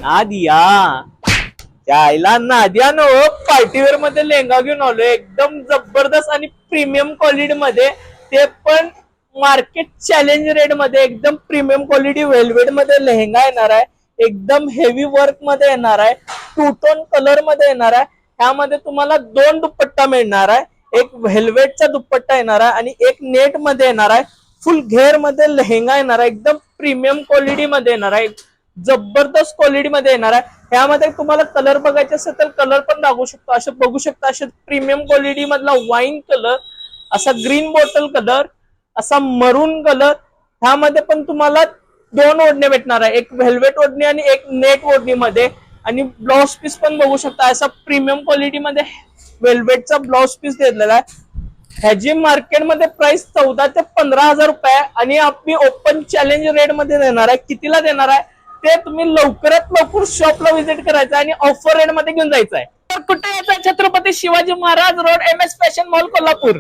Nadia त्याला Nadia no party wear मध्ये लेहंगा घेऊन आलो एकदम जबरदस्त आणि प्रीमियम क्वालिटी मध्ये, ते पण मार्केट चॅलेंज रेट मध्ये एकदम प्रीमियम क्वालिटी वेल्वेट मध्ये लेहंगा येणार आहे. एकदम हेवी वर्क मध्ये येणार आहे, टू टोन कलर मध्ये येणार आहे. ह्यामध्ये तुम्हाला 2 दुपट्टा मिळणार आहे, एक व्हेल्वेटचा दुपट्टा येणार आहे आणि एक नेट मध्ये येणार आहे. फुल घेर मध्ये लेहंगा येणार आहे, एकदम प्रीमियम क्वालिटी मध्ये येणार आहे, जबरदस्त क्वालिटी मध्ये येणार आहे. ह्यामध्ये तुम्हाला कलर बघायचे असेल तर कलर पण दाखवू शकतो. असे बघू शकता, असे प्रीमियम क्वालिटी मधला वाईन कलर, असा ग्रीन बॉटल कलर, असा मरून कलर. ह्यामध्ये पण तुम्हाला 2 ओढणे भेटणार आहे, एक व्हेल्वेट ओढणी आणि एक नेट ओढणी मध्ये. आणि ब्लाउज पीस पण बघू शकता, असा प्रीमियम क्वालिटी मध्ये वेल्वेटचा ब्लाउज पीस दिलेला आहे. ह्याची मार्केटमध्ये प्राइस 14 ते 15,000 रुपये आणि आपली ओपन चॅलेंज रेट मध्ये देणार आहे. कितीला देणार आहे ते तुम्ही लवकरात लवकर शॉपला व्हिजिट करायचं आणि ऑफर रेट मध्ये घेऊन जायचं आहे. तर कुठे यायचं? Chhatrapati Shivaji Maharaj road, MS fashion mall, Kolhapur.